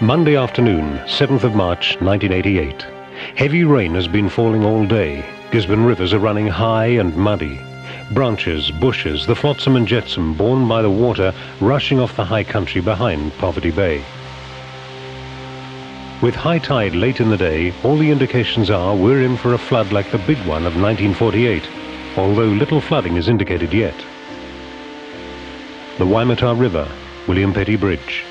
Monday afternoon, 7th of March 1988. Heavy rain has been falling all day. Gisborne rivers are running high and muddy. Branches, bushes, the flotsam and jetsam borne by the water rushing off the high country behind Poverty Bay. With high tide late in the day, all the indications are we're in for a flood like the big one of 1948, although little flooding is indicated yet. The Waimata River, William Petty Bridge.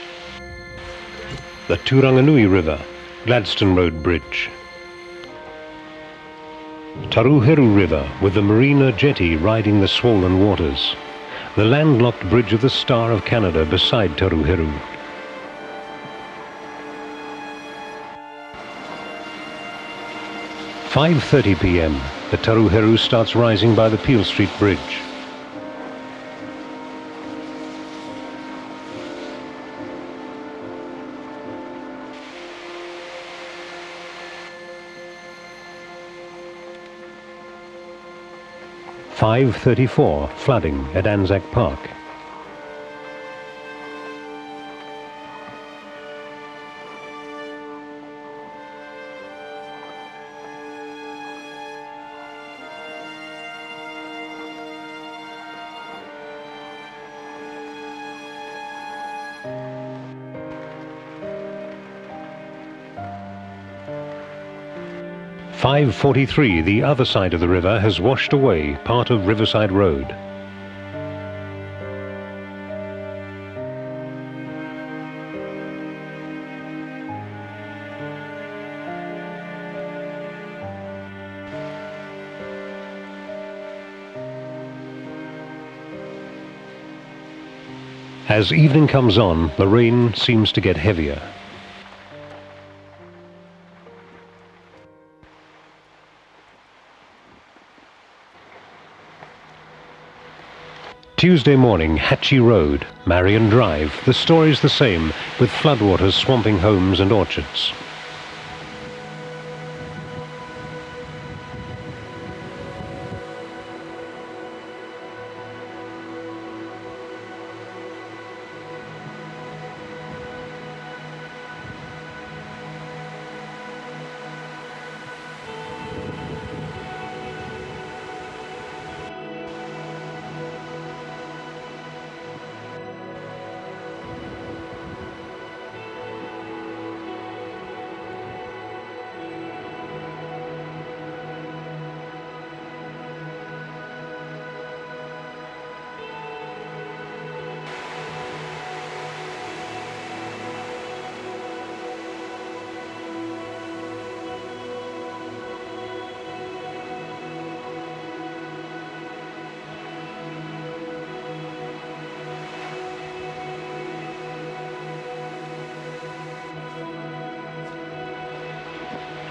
The Turanganui River, Gladstone Road Bridge. Taruheru River with the Marina jetty riding the swollen waters. The landlocked bridge of the Star of Canada beside Taruheru. At 5:30 p.m. the Taruheru starts rising by the Peel Street Bridge. At 5:34, flooding at Anzac Park. At 5:43, the other side of the river has washed away part of Riverside Road. As evening comes on, the rain seems to get heavier. Tuesday morning, Hatchie Road, Marion Drive. The story's the same, with floodwaters swamping homes and orchards.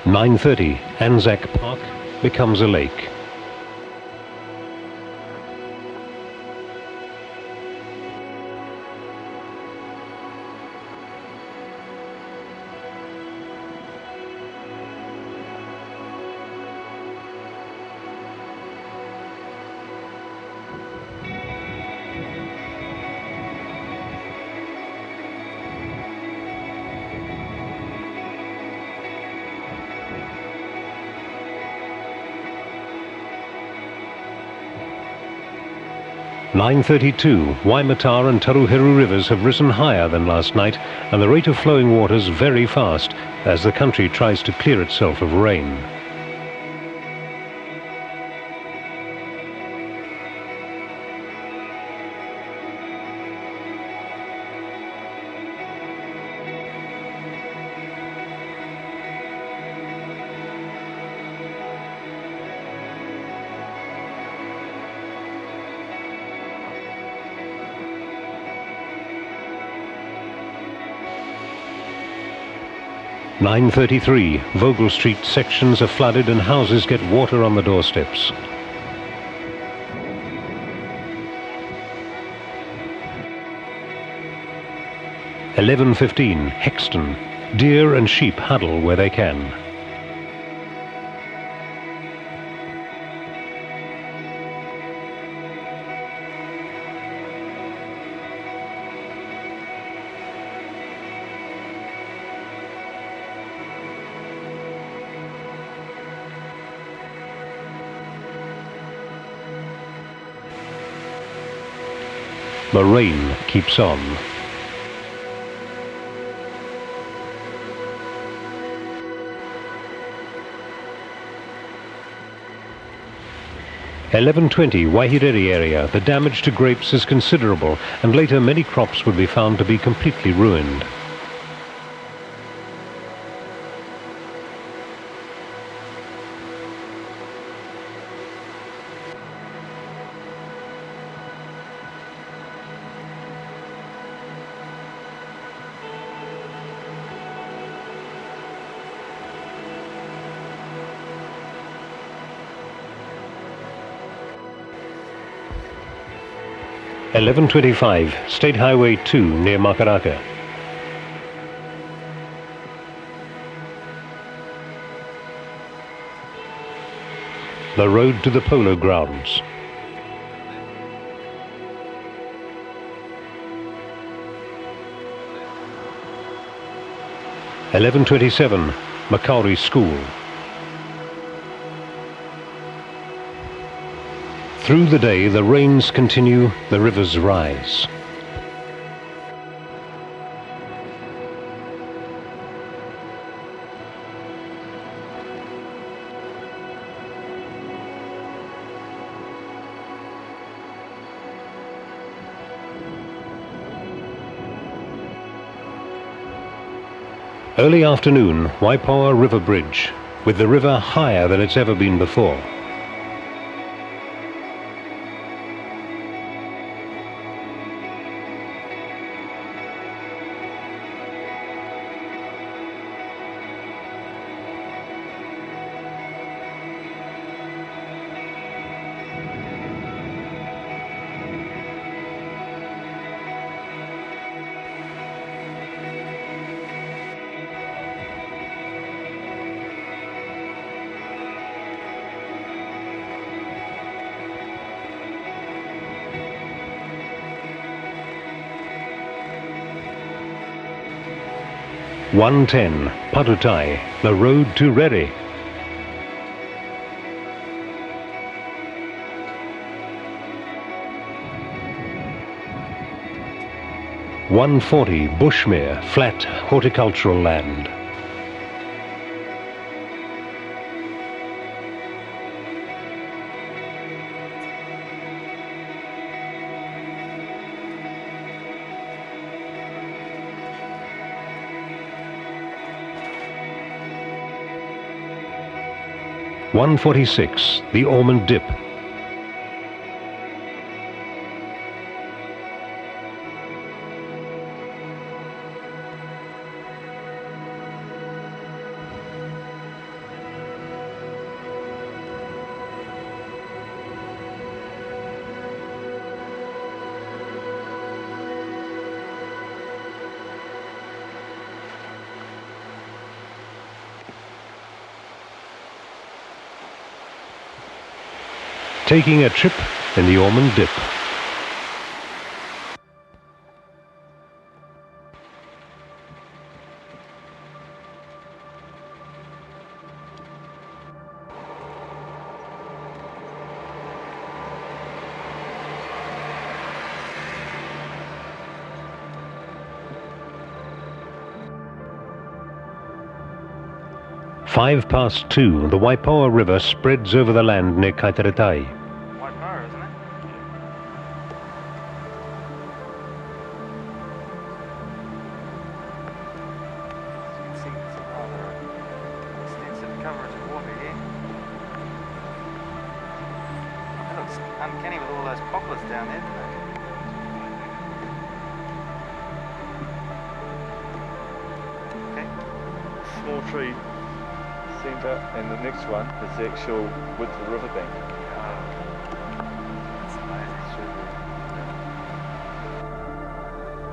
At 9:30, Anzac Park becomes a lake. At 9:32, Waimata and Taruheru rivers have risen higher than last night, and the rate of flowing waters very fast as the country tries to clear itself of rain. At 9:33, Vogel Street sections are flooded and houses get water on the doorsteps. At 11:15, Hexton. Deer and sheep huddle where they can. The rain keeps on. (11:20) Wahirere area. The damage to grapes is considerable, and later many crops would be found to be completely ruined. (11:25) State Highway 2 near Makaraka. The road to the polo grounds. (11:27) Makauri School. Through the day, the rains continue, the rivers rise. Early afternoon, Waipawa River Bridge, with the river higher than it's ever been before. (1:10) Padutai, the road to Rere. (1:40) Bushmere, flat horticultural land. (1:46) The Ormond Dip. Taking a trip in the Ormond Dip. Five past 2, the Waipawa River spreads over the land near Kaiteretai. Waipawa, isn't it? You can see some rather extensive coverage of water here. It looks uncanny with all those poplars down there, doesn't it? Okay. Small tree centre, and the next one is the actual width of the riverbank. That's amazing.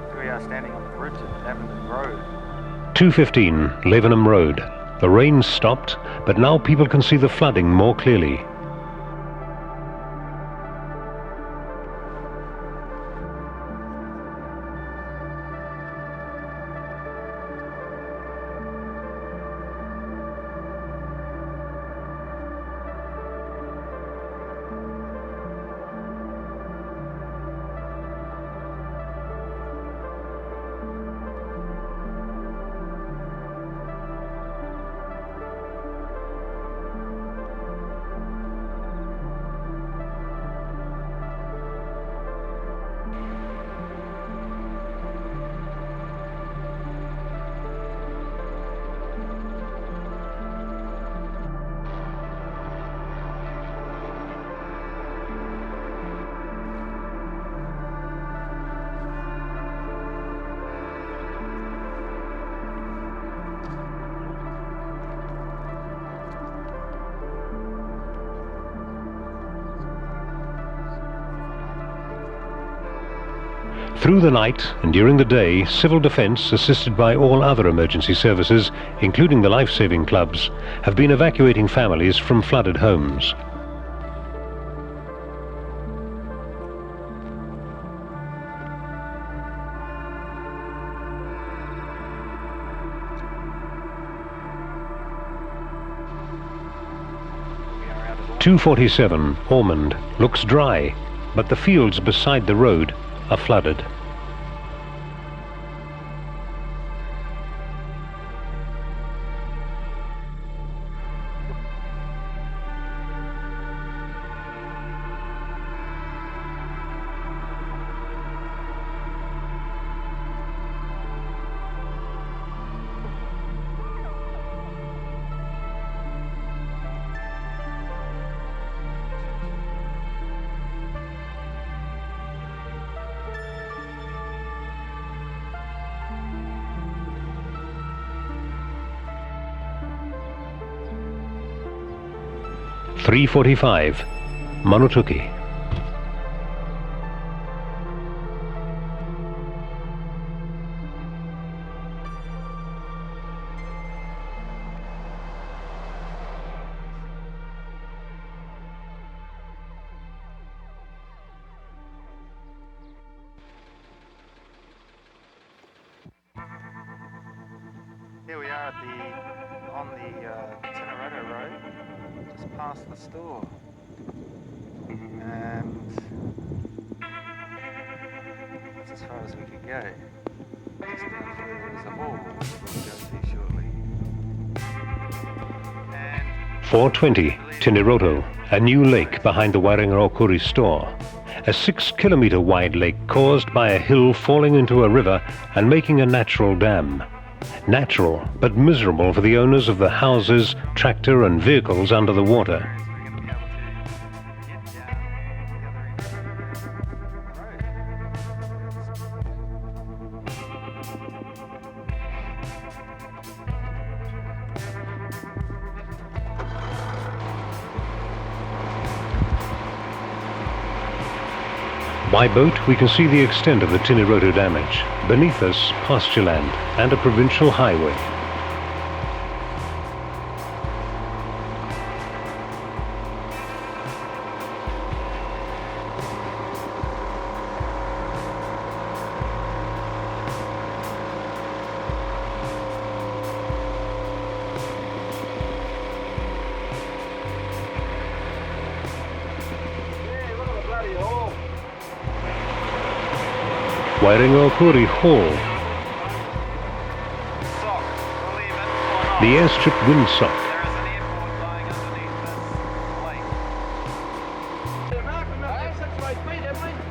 Here we are standing on the bridge at Lavender Road. 2:15 Levenham Road. The rain stopped, but now people can see the flooding more clearly. Through the night and during the day, Civil Defence, assisted by all other emergency services, including the life-saving clubs, have been evacuating families from flooded homes. "247 Ormond looks dry, but the fields beside the road are flooded." "345 Manutuki. Here we are on the Tolaga Road, just past the store, and that's as far as we could go. Just down through there's a hall we'll go to shortly. And 420 Tiniroto, a new lake behind the Waringaokuri store. A 6-kilometre wide lake caused by a hill falling into a river and making a natural dam. Natural, but miserable for the owners of the houses, tractor and vehicles under the water. we're going to be able to get down the other end of the road. By boat, we can see the extent of the Tiniroto damage. Beneath us, pasture land and a provincial highway. Waringaokuri Hall, Sock, believe it or not. the airstrip windsock. There is an airport lying underneath this lake.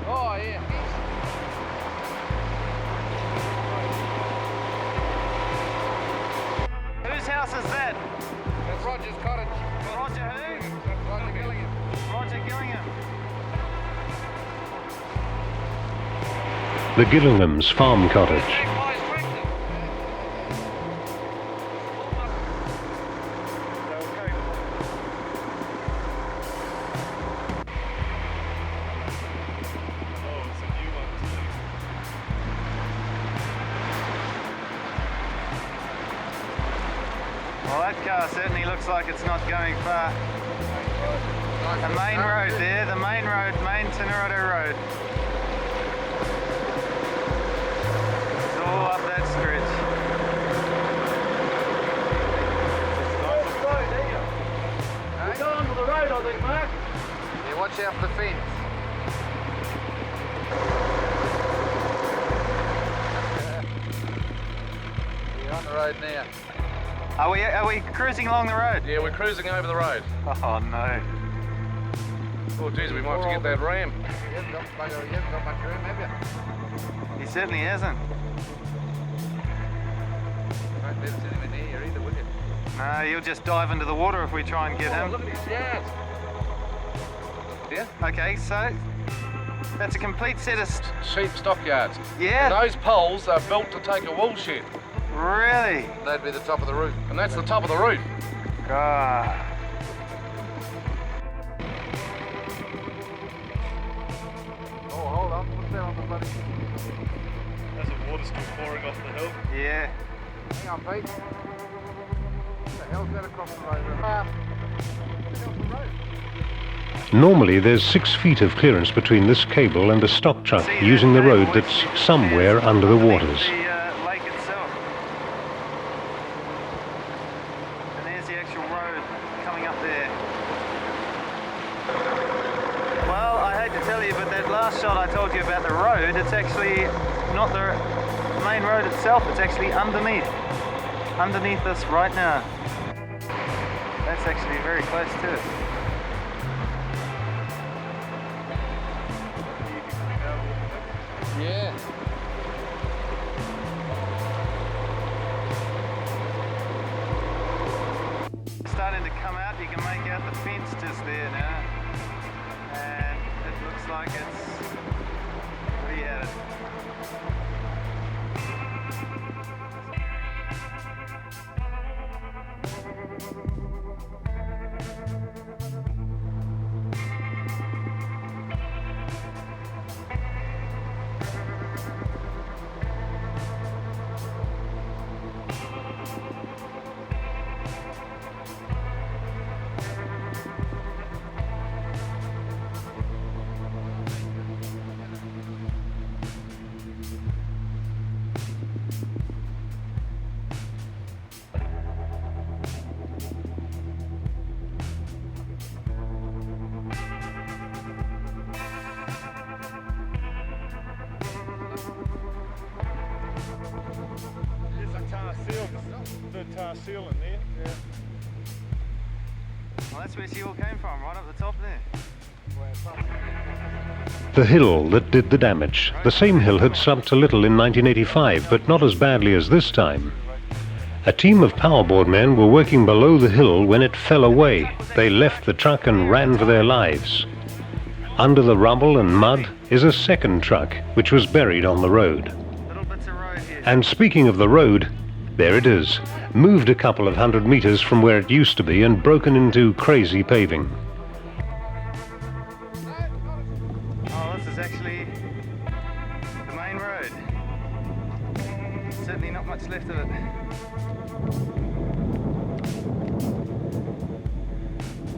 Oh, yeah. Whose house is that? That's Roger's cottage. Roger who? That's Roger Gillingham. Roger Gillingham. The Gillingham's farm cottage. Well, that car certainly looks like it's not going far. The main road there, the main road, main Tiniroto Road. It's all up that stretch. We're going to the road, I think, Mark. Yeah, watch out for the fence. We're on the road now. Are we cruising along the road? Yeah, we're cruising over the road. Oh no. Oh, geez, we might have to get that ramp. You haven't got much room, have you? He certainly hasn't. Won't let us anywhere near here either, will you? No, he'll just dive into the water if we try and get Oh, him. look at his yard. Yeah? Okay, so that's a complete set of... Sheep stockyards. Yeah, Those poles are built to take a wool shed, really? That'd be the top of the roof. and that's the top of the roof. God. Oh, hold on. What's that on the bloody... pouring off the hill. Yeah. Hang on, Pete. What the hell's that across the road? Normally there's 6 feet of clearance between this cable and a stock truck using the road that's somewhere under the waters. The lake itself. And there's the actual road coming up there. Well, I hate to tell you, but that last shot I told you about the road, it's actually not the main road itself, it's actually underneath us right now. That's actually very close to it. Yeah. Starting to come out, you can make out the fence just there now. And it looks like it's pretty at it. The tar seal in there. Yeah. Well, that's where she all came from, right up the top there. The hill that did the damage. The same hill had slumped a little in 1985, but not as badly as this time. A team of powerboard men were working below the hill when it fell away. They left the truck and ran for their lives. Under the rubble and mud is a second truck, which was buried on the road. Little bits of road here. And speaking of the road, there it is, moved a couple of 100 meters from where it used to be and broken into crazy paving. Oh, this is actually the main road. Certainly not much left of it.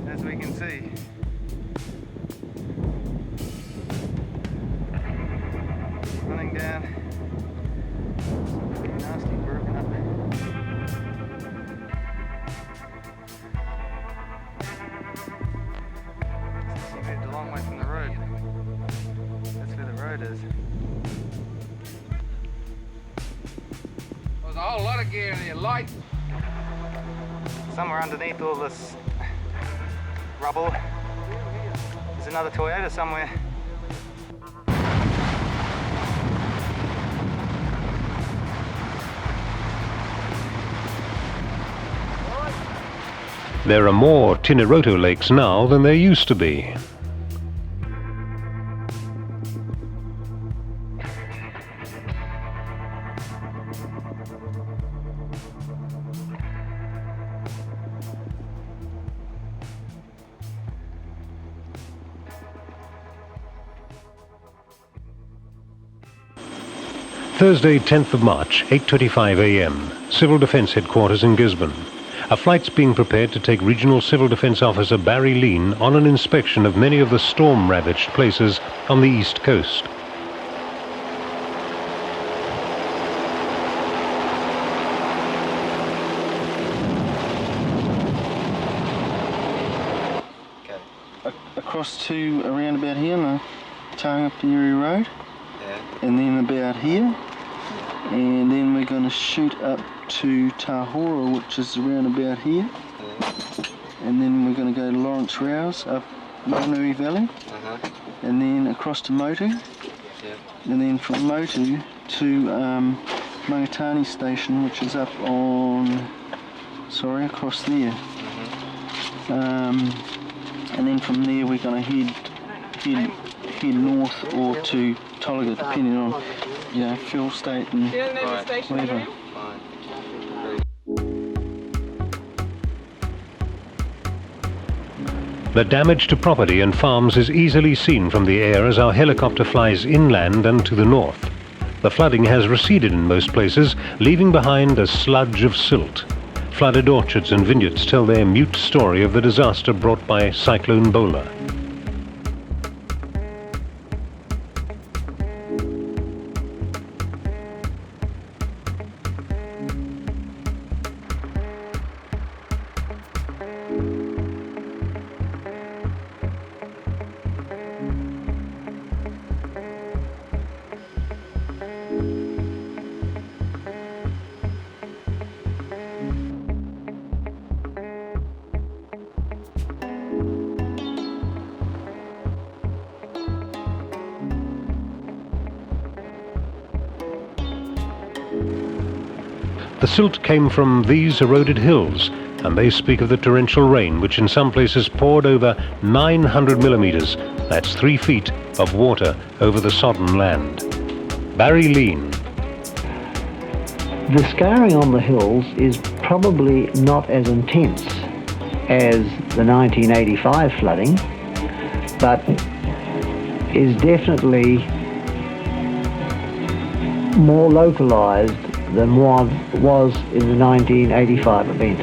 As we can see. Running down. Pretty nasty, broken up. She moved a long way from the road. That's where the road is. There's a whole lot of gear in there, light. Somewhere underneath all this rubble, there's another Toyota somewhere. There are more Tiniroto lakes now than there used to be. Thursday, 10th of March, 8:25 a.m. Civil Defence Headquarters in Gisborne. A flight's being prepared to take Regional Civil Defence Officer Barry Lean on an inspection of many of the storm-ravaged places on the east coast. Across to around about here on the Tangapiri Road, and then about here, and then we're going to shoot up to Tahora, which is around about here, and then we're going to go to Lawrence Rouse up Maunui Valley, and then across to Motu, and then from Motu to Mangatani Station, which is up on, across there, and then from there we're going to head north or to Tolaga, depending on fuel state and whatever. The damage to property and farms is easily seen from the air as our helicopter flies inland and to the north. The flooding has receded in most places, leaving behind a sludge of silt. Flooded orchards and vineyards tell their mute story of the disaster brought by Cyclone Bola. The silt came from these eroded hills, and they speak of the torrential rain which in some places poured over 900 millimeters, that's 3 feet, of water over the sodden land. Barry Lean. The scarring on the hills is probably not as intense as the 1985 flooding, but is definitely more localized than what was in the 1985 event.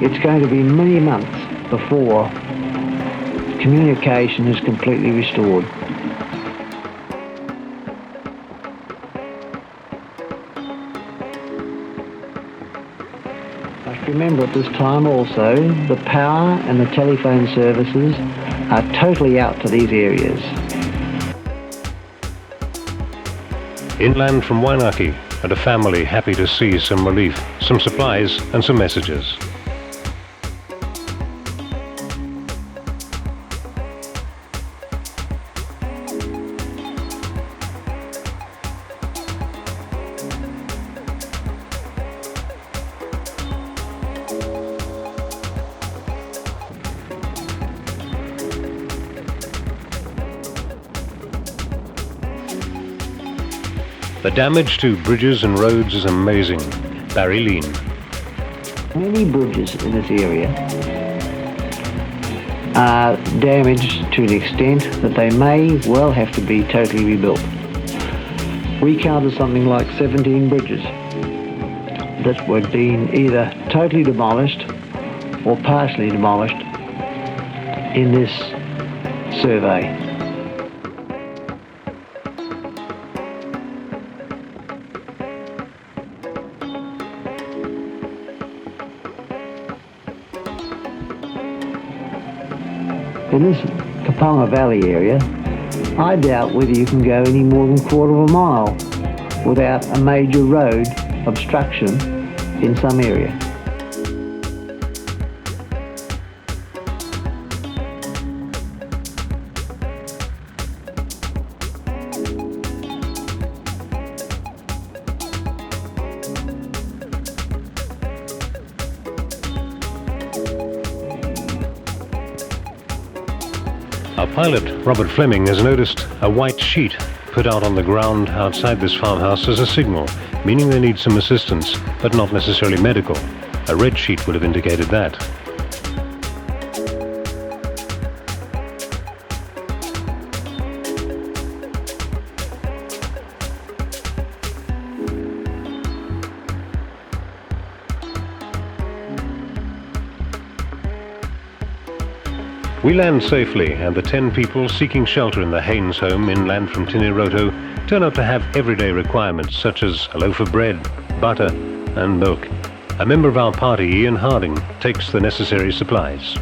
It's going to be many months before communication is completely restored. Remember at this time also, the power and the telephone services are totally out to these areas. Inland from Wainaki, and a family happy to see some relief, some supplies and some messages. The damage to bridges and roads is amazing. Barry Lean. Many bridges in this area are damaged to an extent that they may well have to be totally rebuilt. We counted something like 17 bridges that were being either totally demolished or partially demolished in this survey. In this Kaponga Valley area, I doubt whether you can go any more than a quarter of a mile without a major road obstruction in some area. Our pilot, Robert Fleming, has noticed a white sheet put out on the ground outside this farmhouse as a signal, meaning they need some assistance, but not necessarily medical. A red sheet would have indicated that. We land safely, and the 10 people seeking shelter in the Haynes home inland from Tiniroto turn out to have everyday requirements such as a loaf of bread, butter and milk. A member of our party, Ian Harding, takes the necessary supplies.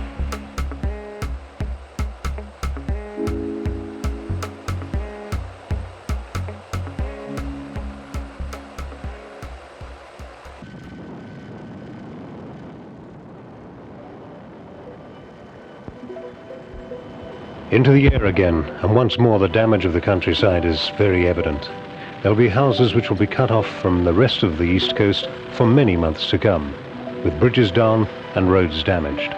Into the air again, and once more the damage of the countryside is very evident. There will be houses which will be cut off from the rest of the east coast for many months to come, with bridges down and roads damaged.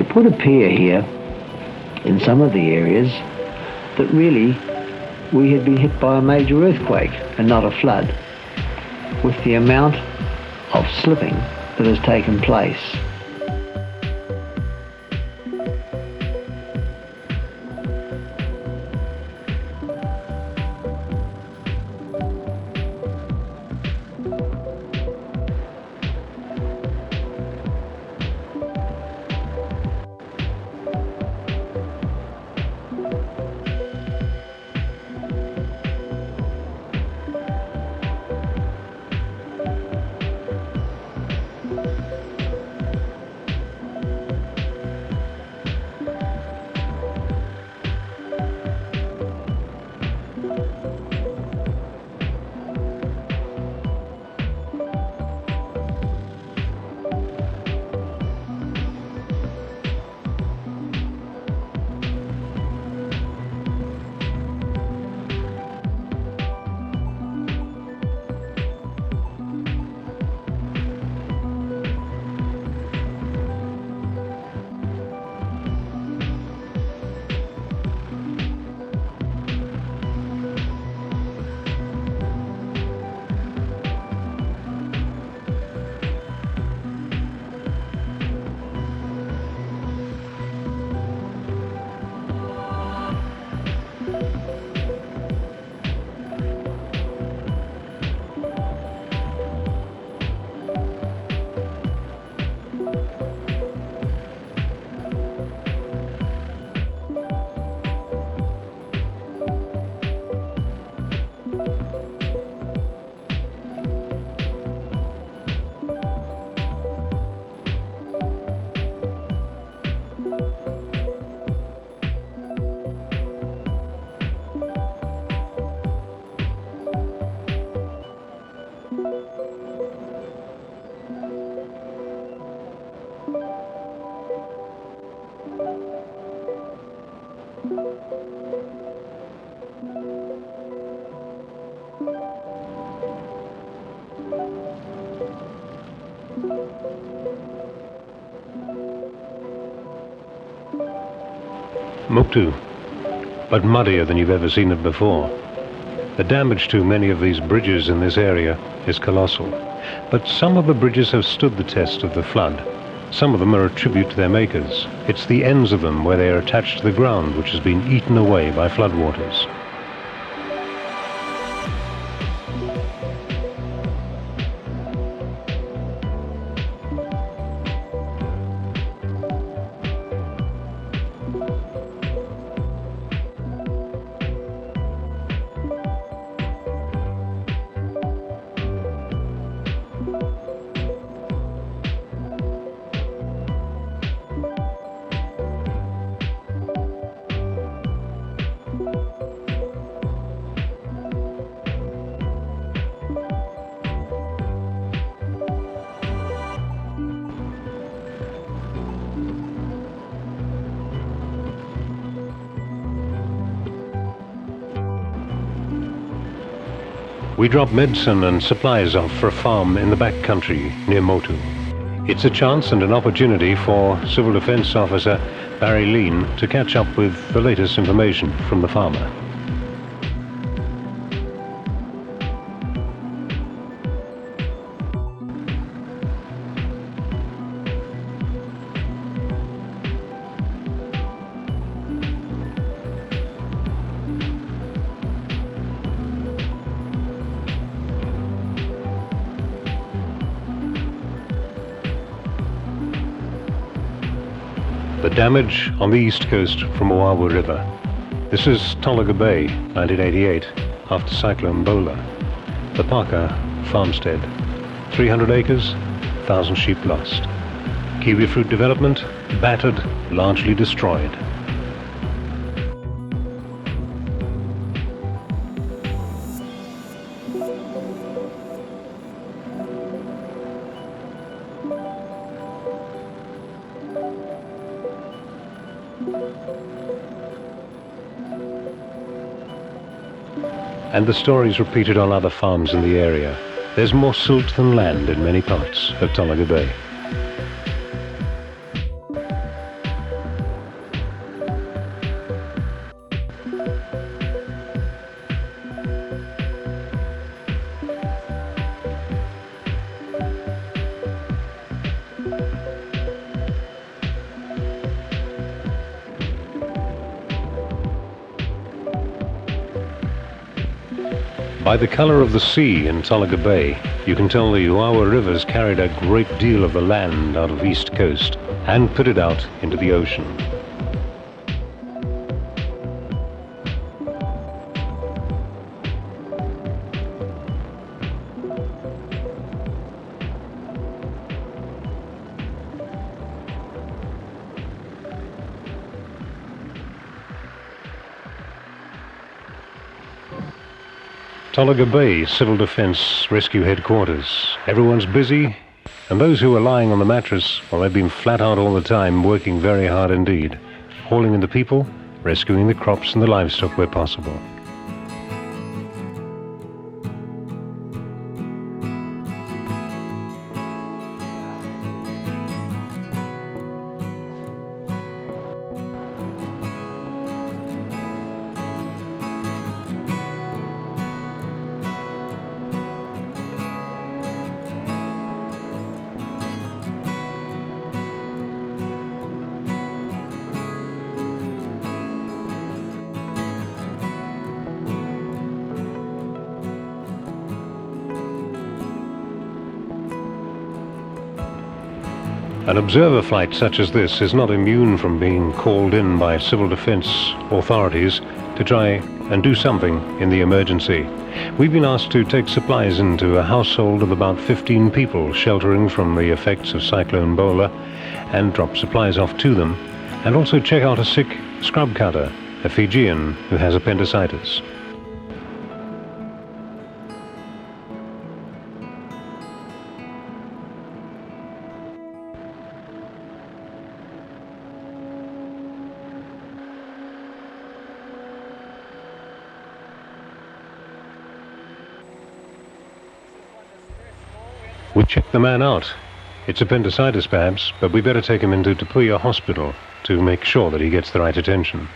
It would appear here, in some of the areas, that really we had been hit by a major earthquake and not a flood, with the amount of slipping that has taken place. Muktu, but muddier than you've ever seen it before. The damage to many of these bridges in this area is colossal, but some of the bridges have stood the test of the flood. Some of them are a tribute to their makers. It's the ends of them where they are attached to the ground which has been eaten away by floodwaters. We drop medicine and supplies off for a farm in the back country near Motu. It's a chance and an opportunity for Civil Defence Officer Barry Lean to catch up with the latest information from the farmer. The damage on the east coast from Oahu River. This is Tolaga Bay, 1988, after Cyclone Bola. The Parker farmstead. 300 acres, 1,000 sheep lost. Kiwi fruit development, battered, largely destroyed. and the story's repeated on other farms in the area. There's more silt than land in many parts of Tolaga Bay. By the colour of the sea in Tolaga Bay, you can tell the Uawa rivers carried a great deal of the land out of East Coast and put it out into the ocean. Tolaga Bay Civil Defence Rescue Headquarters. Everyone's busy, and those who are lying on the mattress, well, they've been flat out all the time, working very hard indeed, hauling in the people, rescuing the crops and the livestock where possible. An observer flight such as this is not immune from being called in by civil defence authorities to try and do something in the emergency. We've been asked to take supplies into a household of about 15 people sheltering from the effects of Cyclone Bola and drop supplies off to them, and also check out a sick scrub cutter, a Fijian who has appendicitis. We checked the man out. It's appendicitis perhaps, but we better take him into Tapuia Hospital to make sure that he gets the right attention.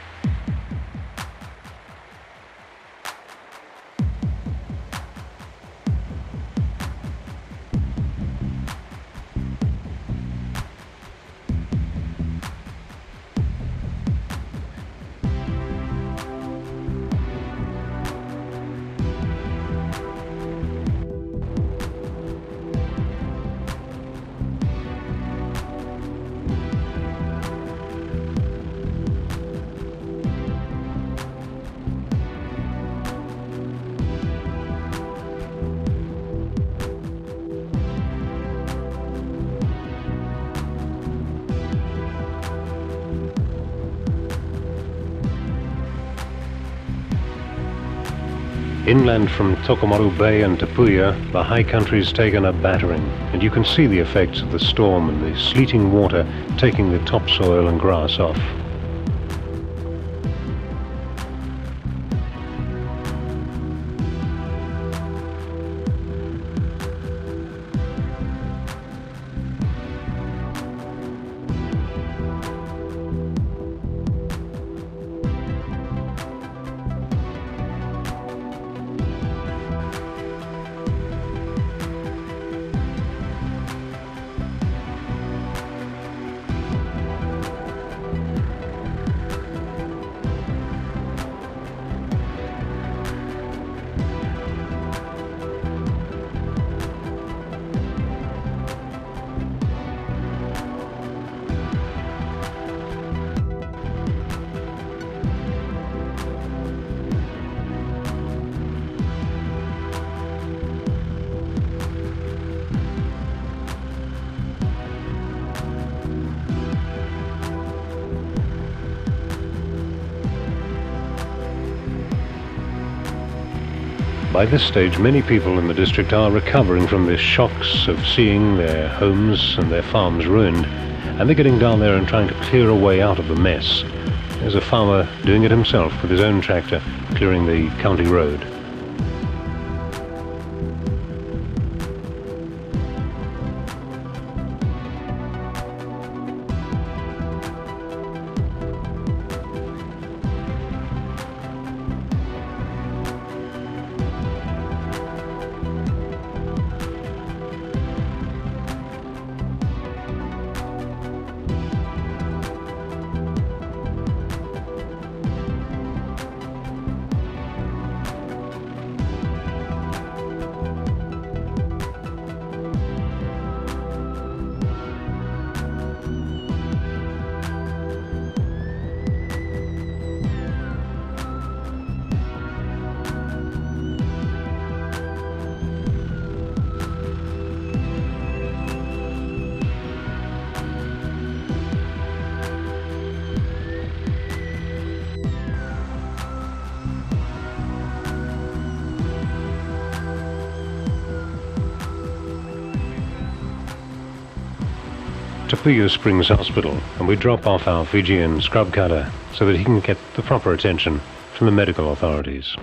Inland from Tokomaru Bay and Tapuia, the high country's taken a battering, and you can see the effects of the storm and the sleeting water taking the topsoil and grass off. By this stage, many people in the district are recovering from the shocks of seeing their homes and their farms ruined, and they're getting down there and trying to clear a way out of the mess. There's a farmer doing it himself with his own tractor, clearing the county road. Tapuya Springs Hospital, and we drop off our Fijian scrub cutter so that he can get the proper attention from the medical authorities.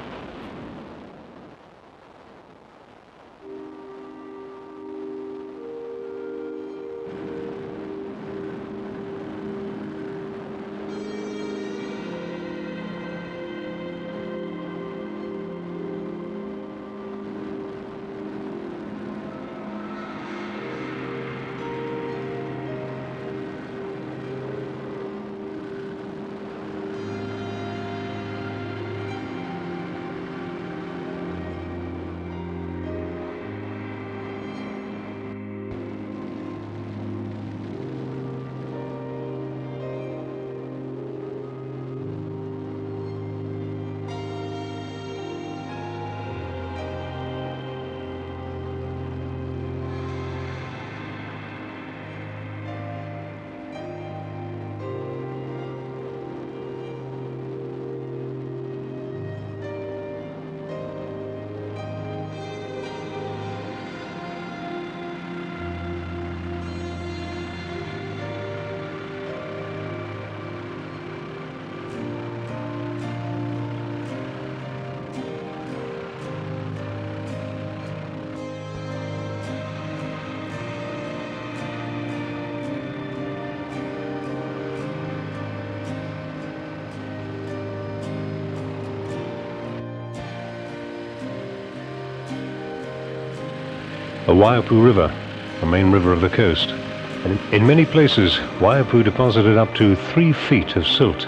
The Waiapu River, the main river of the coast. And in many places, Waiapu deposited up to 3 feet of silt,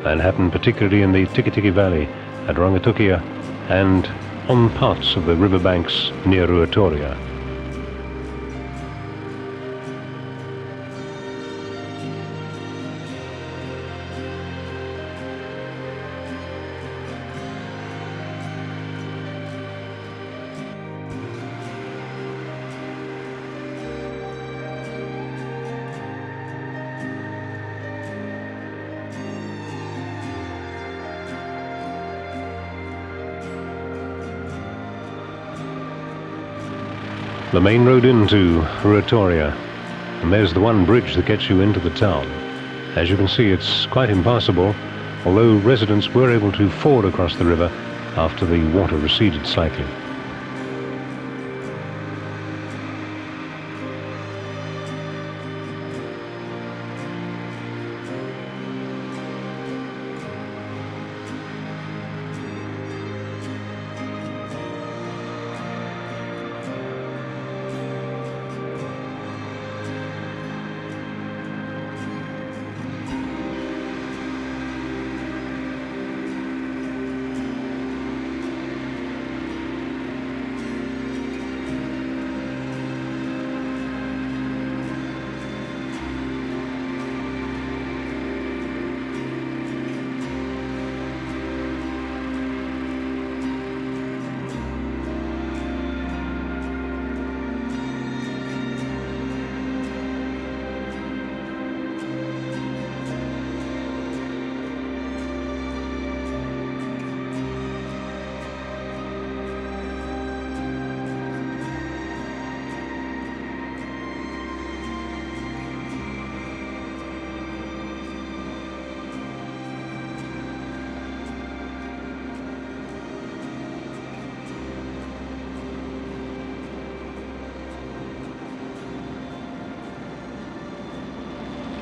and happened particularly in the Tikitiki Valley at Rangitukia and on parts of the riverbanks near Ruatoria. The main road into Ruatoria, and there's the one bridge that gets you into the town. As you can see, it's quite impassable, although residents were able to ford across the river after the water receded slightly.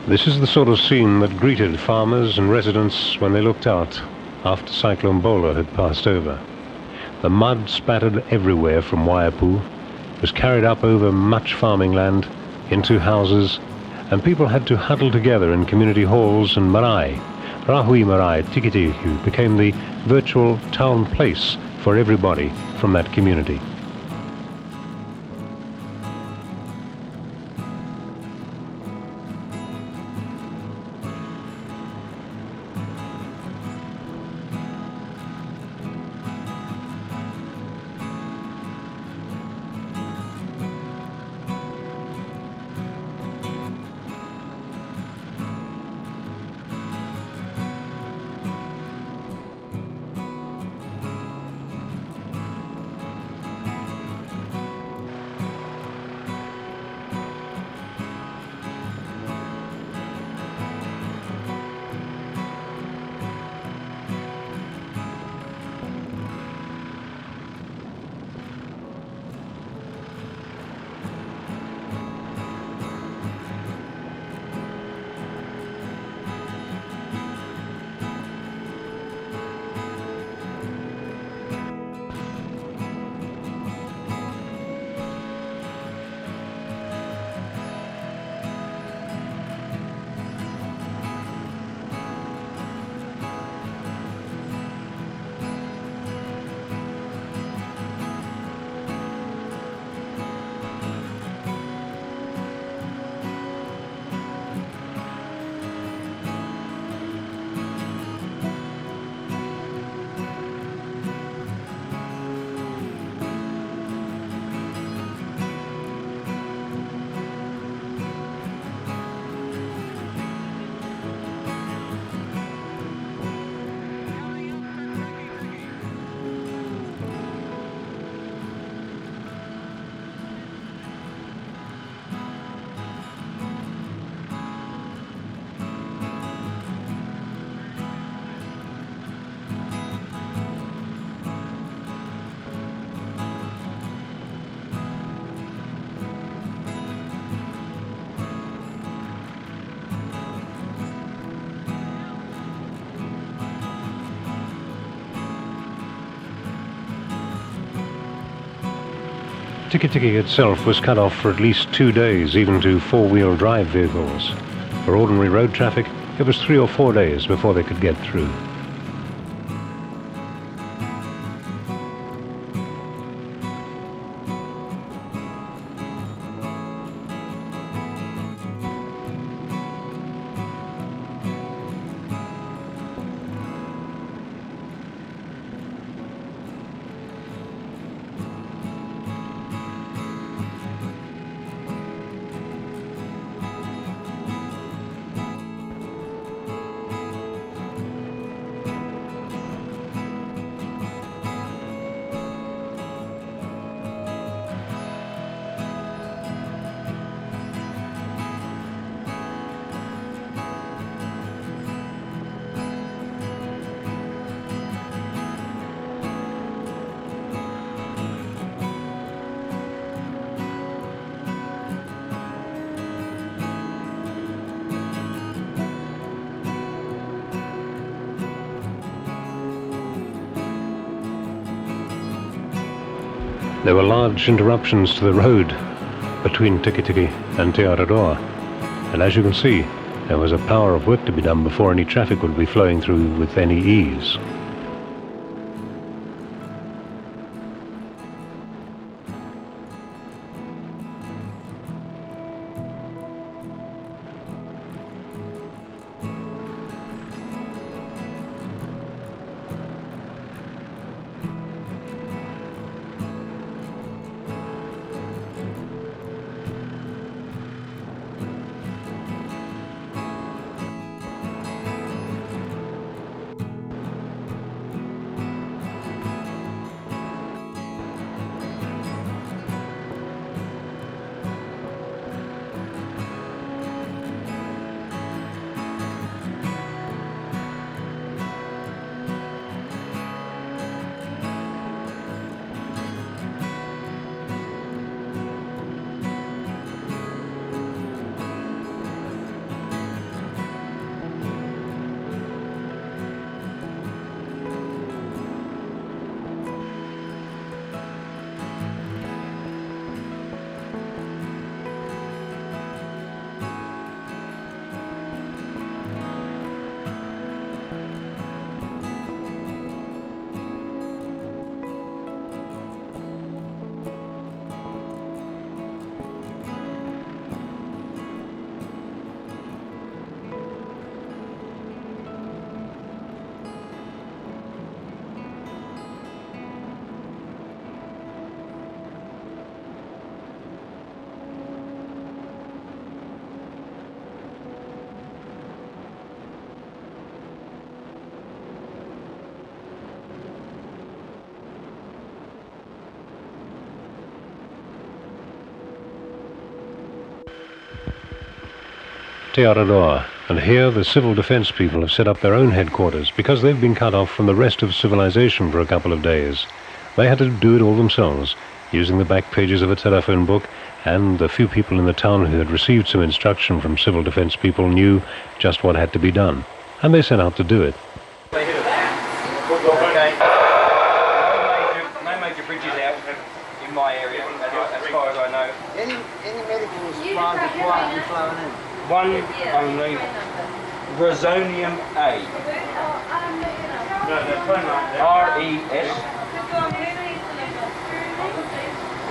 This is the sort of scene that greeted farmers and residents when they looked out after Cyclone Bola had passed over. The mud spattered everywhere from Waiapu, was carried up over much farming land into houses, and people had to huddle together in community halls and marae. Rahui Marae Tikitiku became the virtual town place for everybody from that community. Tiki Tiki itself was cut off for at least 2 days, even to four-wheel drive vehicles. For ordinary road traffic, it was 3 or 4 days before they could get through. There were large interruptions to the road between Tiki Tiki and Te Araroa, and as you can see, there was a power of work to be done before any traffic would be flowing through with any ease. Te Araroa, and here the civil defence people have set up their own headquarters because they've been cut off from the rest of civilization for a couple of days. They had to do it all themselves, using the back pages of a telephone book, and the few people in the town who had received some instruction from civil defence people knew just what had to be done, and they set out to do it. No major bridges out in my area, as far as I know. Any medical supplies are quietly flowing in? One only, Resonium A. R-E-S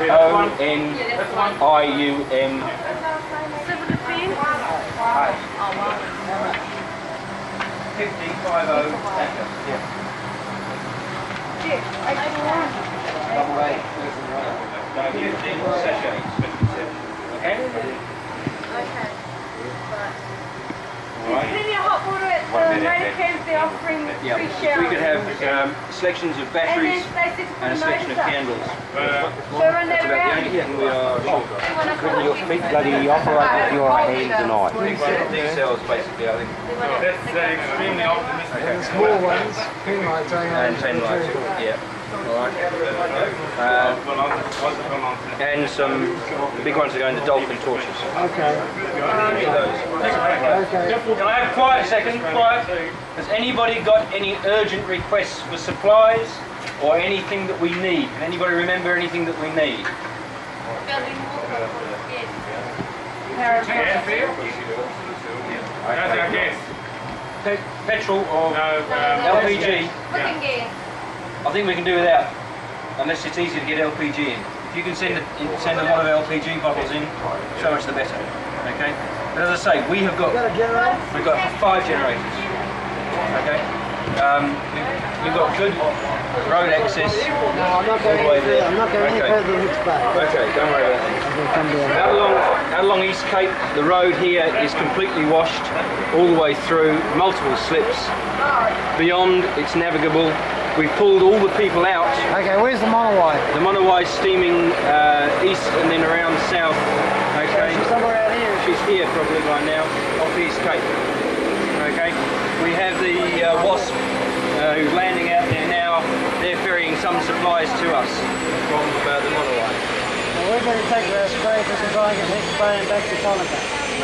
O-N-I-U-M A. 5050 No, 15 sachets, 57. Okay? Plenty of hot water at Rainfall, they're offering free showers. We could have selections of batteries and a selection of candles. So run that around. We are Couldn't your feet bloody operate with your hands tonight? these cells basically, I think. That's extremely optimistic. Okay. The small ones, 10 lights, And 10 lights, yeah. Alright. And some big ones are going to dolphin torches. Okay. Can I have quiet a second? Quiet. Has anybody got any urgent requests for supplies or anything that we need? Can anybody remember anything that we need? Petrol or LPG? I think we can do without, unless it's easy to get LPG in. If you can send a lot of LPG bottles in, so much the better. Okay. But as I say, we've got 5 generators. Okay. We've got good road access. No, I'm not going any further. I'm not going any further than this bay. Okay, don't worry about that. Out along East Cape, the road here is completely washed all the way through, multiple slips. Beyond, it's navigable. We've pulled all the people out. Okay, where's the monowai? The monowai is steaming east and then around south. Okay. She's somewhere out here. She's here probably by now, off East Cape. Okay. We have the Wasp who's landing out there now. They're ferrying some supplies to us from the monowai. Well, we're going to take our spray for some try and get next spray and back to Tolaga.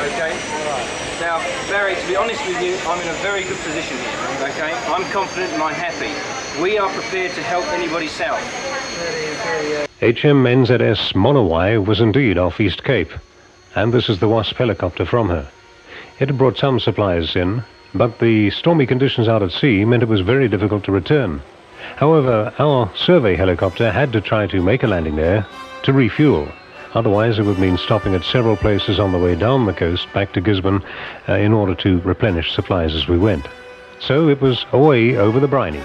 Okay. Alright. Now, Barry, to be honest with you, I'm in a very good position here. Okay. I'm confident and I'm happy. We are prepared to help anybody south. HM NZS Monowai was indeed off East Cape, and this is the Wasp helicopter from her. It had brought some supplies in, but the stormy conditions out at sea meant it was very difficult to return. However, our survey helicopter had to try to make a landing there to refuel. Otherwise it would mean stopping at several places on the way down the coast back to Gisborne in order to replenish supplies as we went. So it was away over the briny.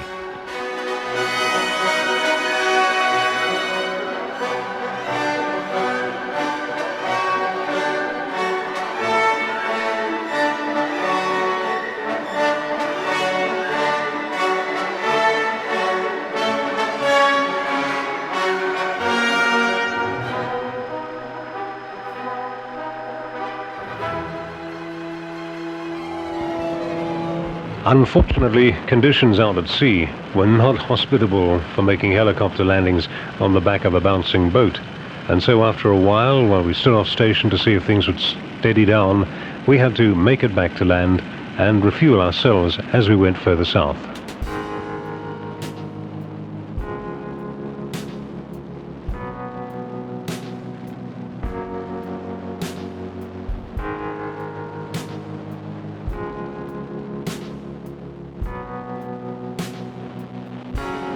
Unfortunately, conditions out at sea were not hospitable for making helicopter landings on the back of a bouncing boat. And so after a while we stood off station to see if things would steady down, we had to make it back to land and refuel ourselves as we went further south.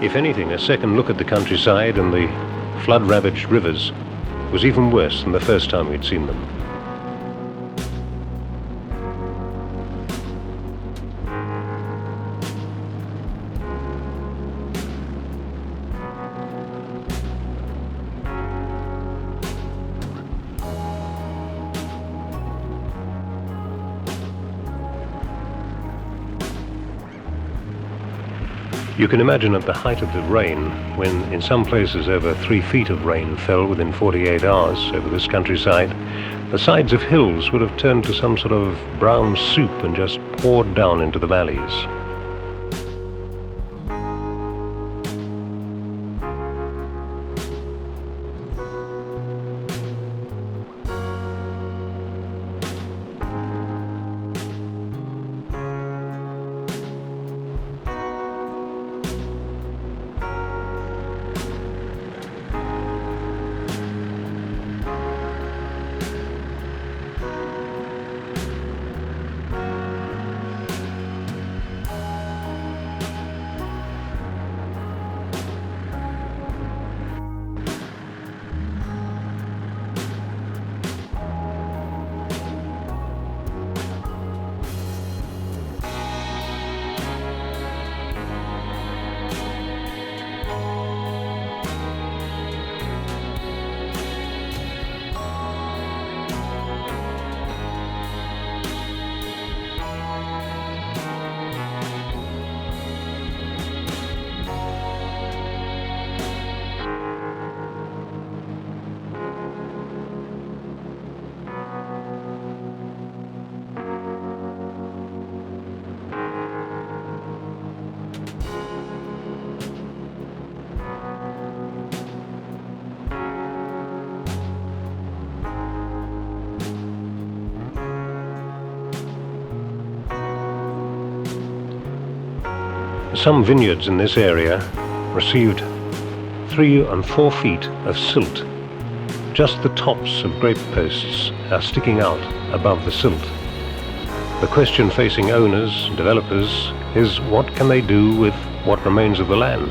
If anything, a second look at the countryside and the flood-ravaged rivers was even worse than the first time we'd seen them. You can imagine at the height of the rain, when in some places over 3 feet of rain fell within 48 hours over this countryside, the sides of hills would have turned to some sort of brown soup and just poured down into the valleys. Some vineyards in this area received 3 and 4 feet of silt Just the tops of grape posts are sticking out above the silt. The question facing owners, developers, is what can they do with what remains of the land?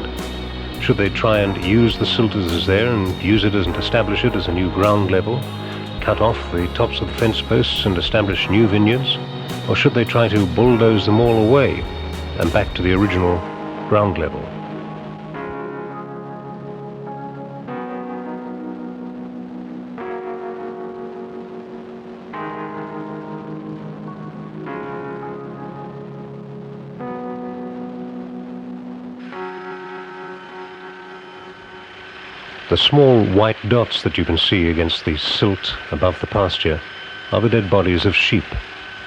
Should they try and use the silt as is there and use it and establish it as a new ground level, cut off the tops of the fence posts and establish new vineyards? Or should they try to bulldoze them all away and back to the original ground level? The small white dots that you can see against the silt above the pasture are the dead bodies of sheep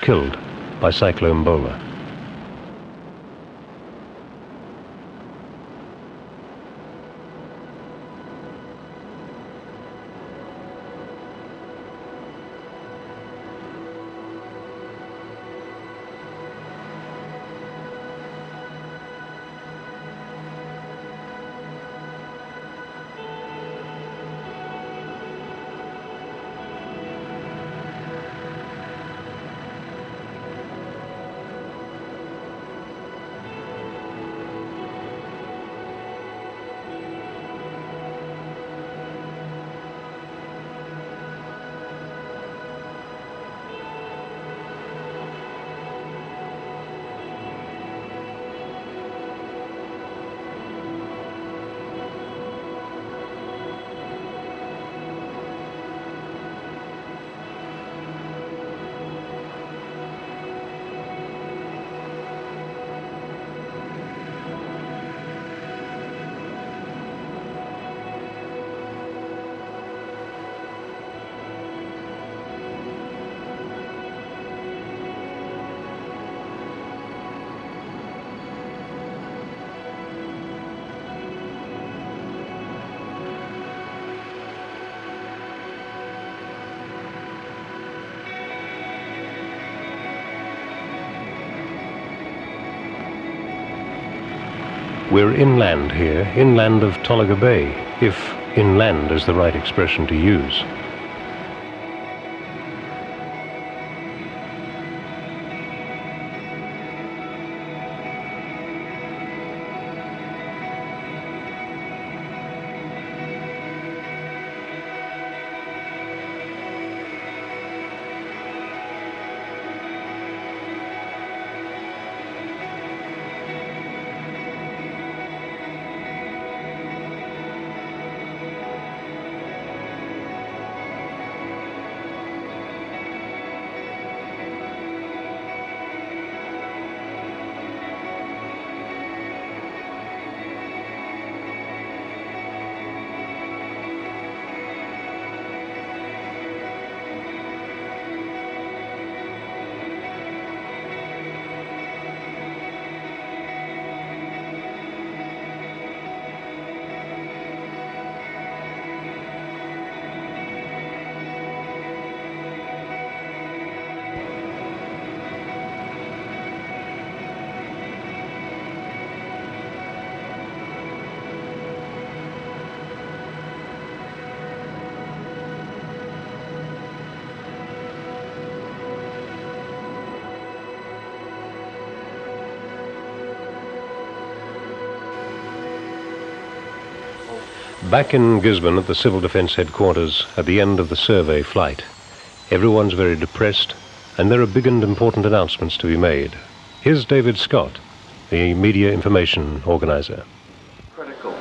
killed by Cyclone Bola. We're inland here, inland of Tolaga Bay, if inland is the right expression to use. Back in Gisborne at the Civil Defence Headquarters at the end of the survey flight, everyone's very depressed and there are big and important announcements to be made. Here's David Scott, the media information organiser. Critical.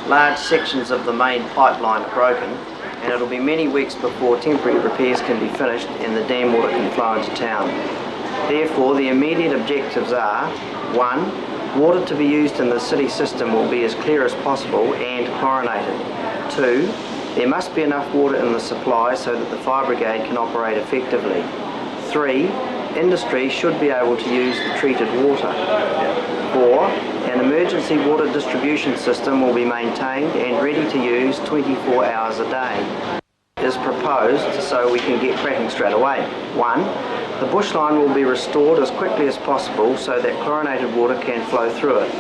Large sections of the main pipeline are broken and it'll be many weeks before temporary repairs can be finished and the dam water can flow into town. Therefore, the immediate objectives are: 1. Water to be used in the city system will be as clear as possible and chlorinated. 2. There must be enough water in the supply so that the fire brigade can operate effectively. 3. Industry should be able to use the treated water. 4. An emergency water distribution system will be maintained and ready to use 24 hours a day. Is proposed so we can get cracking straight away. 1. The bushline will be restored as quickly as possible so that chlorinated water can flow through it.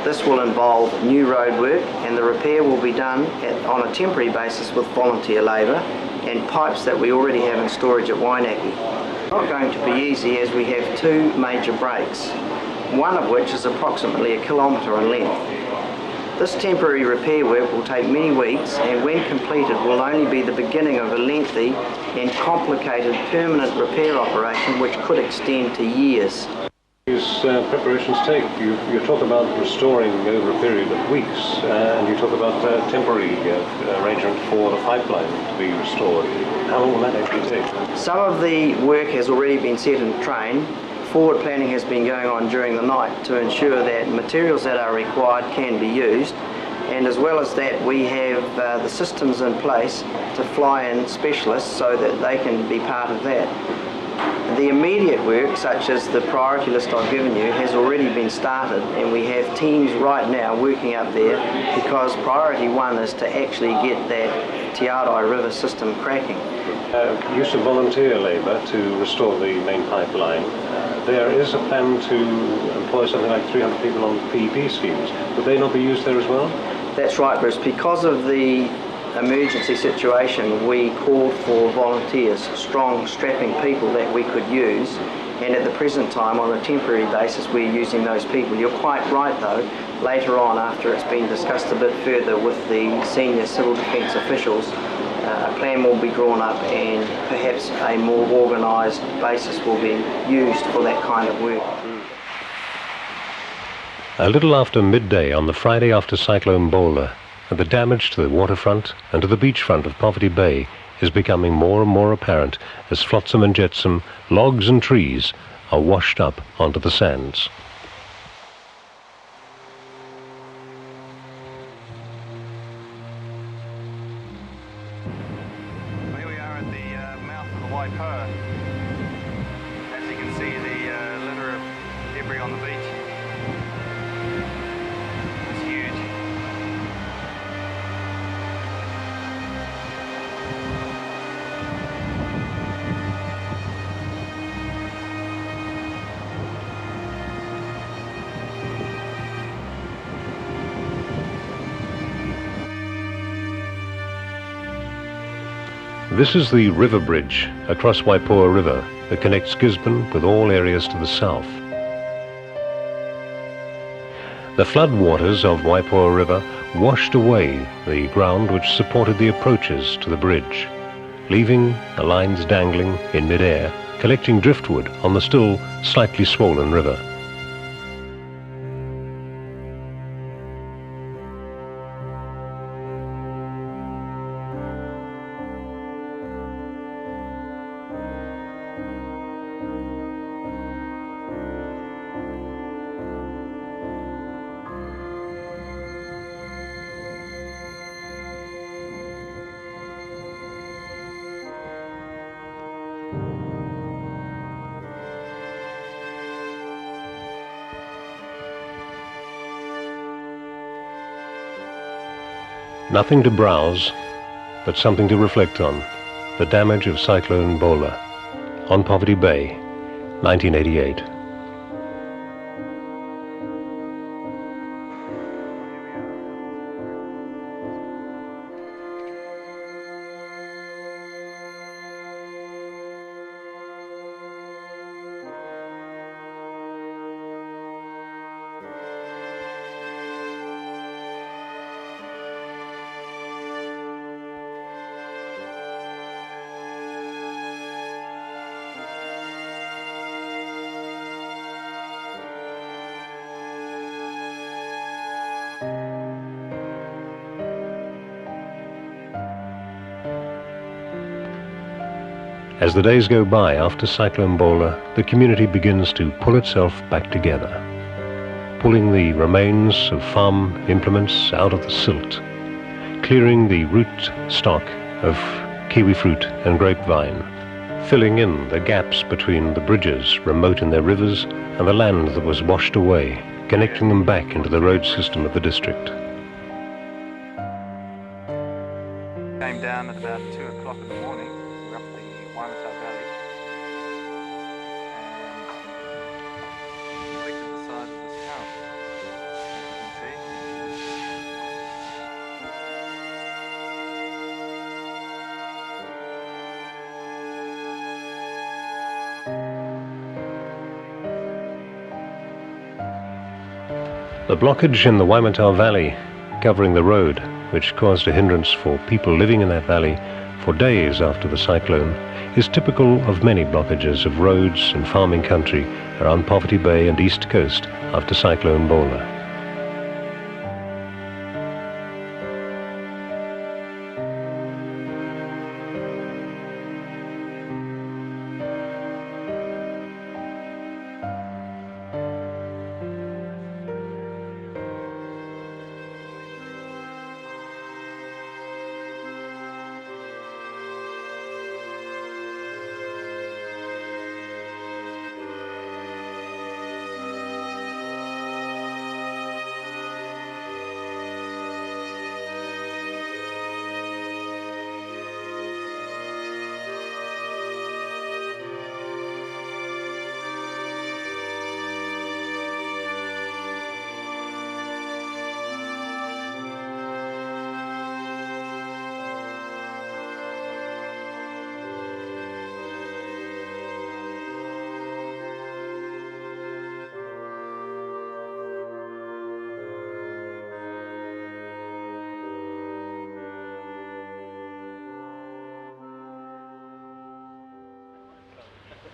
This will involve new road work, and the repair will be done on a temporary basis with volunteer labour and pipes that we already have in storage at Wainaki. It's not going to be easy as we have two major breaks, one of which is approximately 1 kilometre in length. This temporary repair work will take many weeks, and when completed will only be the beginning of a lengthy and complicated permanent repair operation which could extend to years. These preparations take? You talk about restoring over a period of weeks, and you talk about temporary arrangement for the pipeline to be restored. How long will that actually take? Some of the work has already been set in train. Forward planning has been going on during the night to ensure that materials that are required can be used, and as well as that we have the systems in place to fly in specialists so that they can be part of that. The immediate work, such as the priority list I've given you, has already been started, and we have teams right now working up there because priority one is to actually get that Te Arai River system cracking. Use of volunteer labour to restore the main pipeline. There is a plan to employ something like 300 people on PEP schemes. Would they not be used there as well? That's right, Bruce. Because of the emergency situation, we called for volunteers, strong, strapping people that we could use, and at the present time, on a temporary basis, we're using those people. You're quite right, though. Later on, after it's been discussed a bit further with the senior civil defence officials, a plan will be drawn up and perhaps a more organised basis will be used for that kind of work. A little after midday on the Friday after Cyclone Bola, the damage to the waterfront and to the beachfront of Poverty Bay is becoming more and more apparent as flotsam and jetsam, logs and trees are washed up onto the sands. Here we are at the mouth of the Waipoa. As you can see, the litter of debris on the beach. It's huge. This is the river bridge across Waipoa River that connects Gisborne with all areas to the south. The flood waters of Waipoa River washed away the ground which supported the approaches to the bridge, leaving the lines dangling in mid-air, collecting driftwood on the still slightly swollen river. Nothing to browse, but something to reflect on. The damage of Cyclone Bola on Poverty Bay, 1988. As the days go by after Cyclone Bola, the community begins to pull itself back together, pulling the remains of farm implements out of the silt, clearing the root stock of kiwi fruit and grapevine, filling in the gaps between the bridges remote in their rivers and the land that was washed away, connecting them back into the road system of the district. Came down at about 2 o'clock in the morning. We're up the Waimata Valley and collected the size of this house. As you can The blockage in the Waimata Valley, covering the road, which caused a hindrance for people living in that valley for days after the cyclone, is typical of many blockages of roads and farming country around Poverty Bay and East Coast after Cyclone Bola.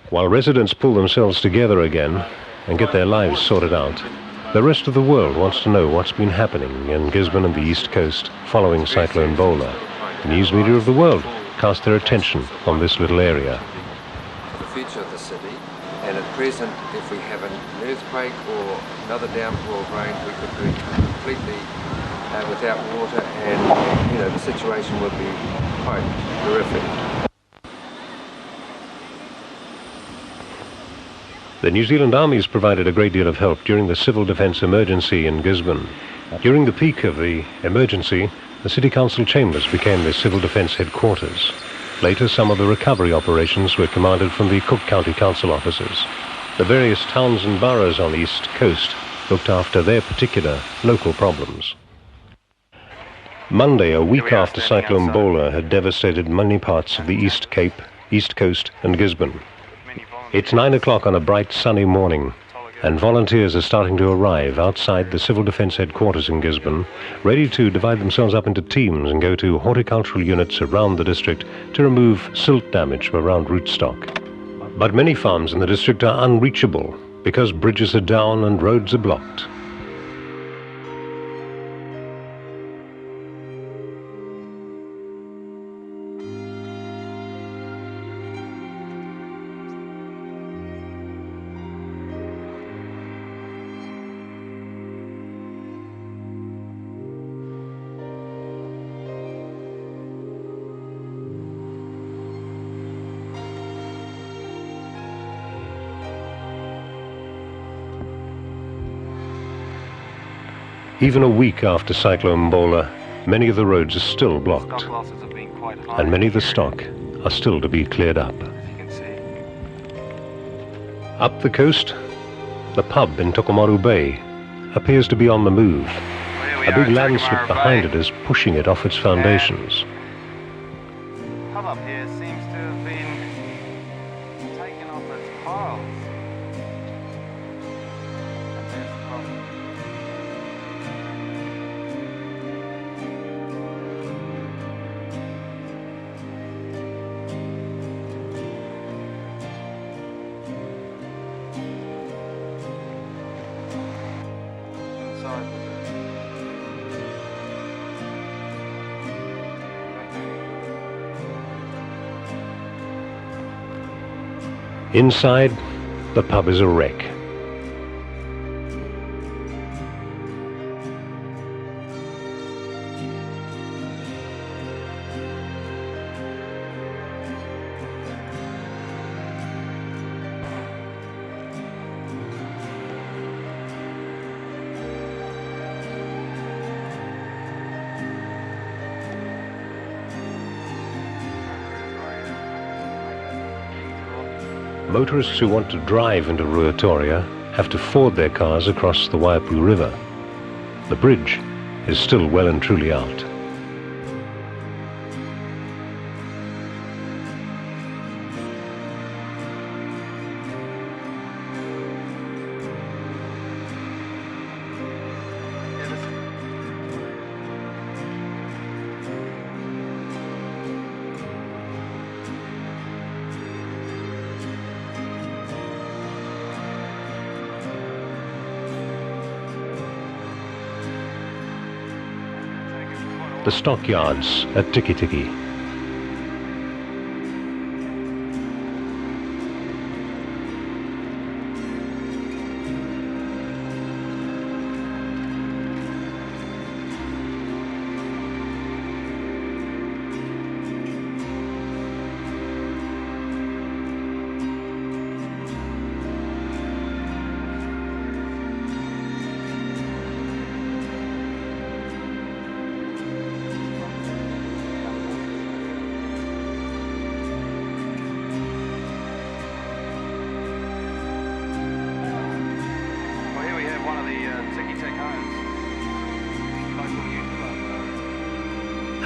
While residents pull themselves together again and get their lives sorted out, the rest of the world wants to know what's been happening in Gisborne and the East Coast following Cyclone Bola. The news media of the world cast their attention on this little area. The future of the city, and at present, if we have an earthquake or another downpour of rain, we could be completely without water, and the situation would be quite horrific. The New Zealand Army's provided a great deal of help during the civil defence emergency in Gisborne. During the peak of the emergency, the City Council chambers became the civil defence headquarters. Later, some of the recovery operations were commanded from the Cook County Council offices. The various towns and boroughs on the East Coast looked after their particular local problems. Monday, a week after Cyclone Bola had devastated many parts of the East Cape, East Coast and Gisborne. It's 9 o'clock on a bright sunny morning, and volunteers are starting to arrive outside the Civil Defence Headquarters in Gisborne, ready to divide themselves up into teams and go to horticultural units around the district to remove silt damage around rootstock. But many farms in the district are unreachable because bridges are down and roads are blocked. Even a week after Cyclone Bola, many of the roads are still blocked, and many of the stock are still to be cleared up. Up the coast, the pub in Tolaga Bay appears to be on the move. A big landslip behind it is pushing it off its foundations. The pub up here seems to have been taken off its piles. And there's the pub. Inside, the pub is a wreck. Motorists who want to drive into Ruatoria have to ford their cars across the Waipu River. The bridge is still well and truly out. the stockyards at Tiki Tiki.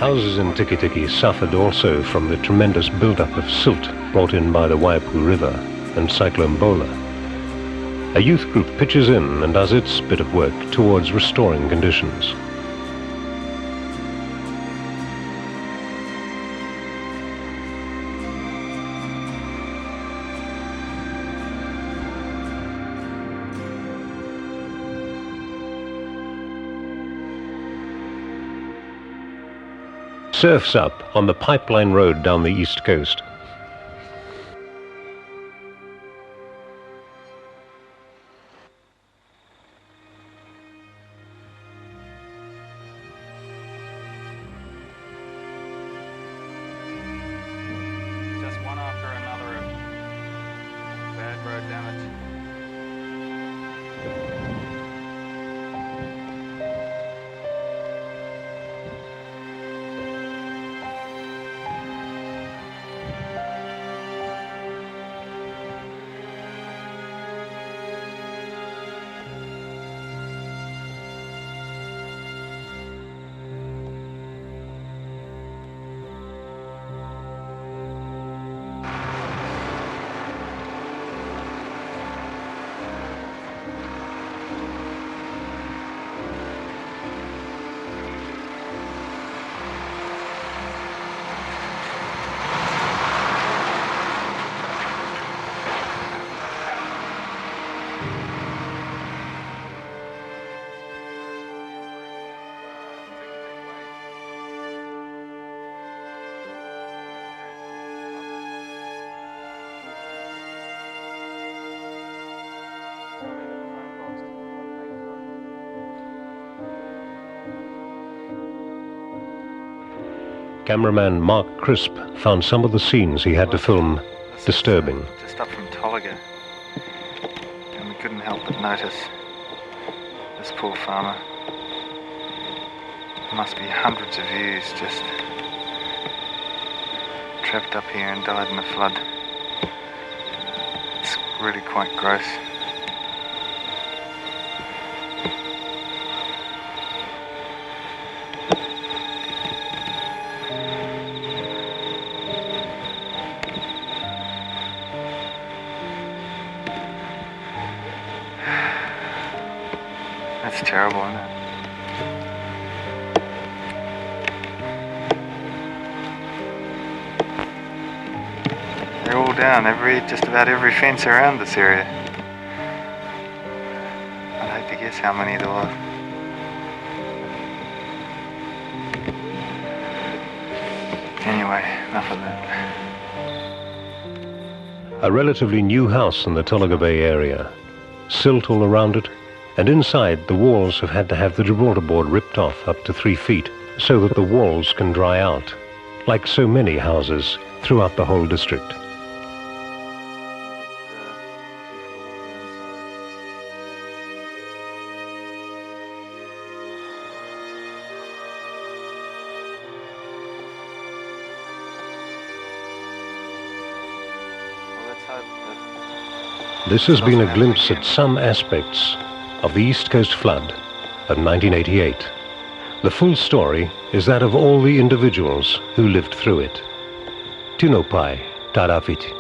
Houses in Tiki Tiki suffered also from the tremendous build-up of silt brought in by the Waipu River and Cyclone Bola. A youth group pitches in and does its bit of work towards restoring conditions. Surf's up on the pipeline road down the east coast. Just one after another of bad road damage. Cameraman Mark Chrisp found some of the scenes he had to film disturbing. Just up from Tolaga, and we couldn't help but notice this poor farmer. Must be hundreds of ewes just trapped up here and died in the flood. It's really quite gross. That's terrible, isn't it? They're all down, just about every fence around this area. I'd hate to guess how many there were. Anyway, enough of that. A relatively new house in the Tolaga Bay area. Silt all around it, and inside the walls have had to have the Gibraltar board ripped off up to 3 feet so that the walls can dry out, like so many houses throughout the whole district. This has been a glimpse at some aspects of the East Coast flood of 1988. The full story is that of all the individuals who lived through it. Tino pai, tarawhiti.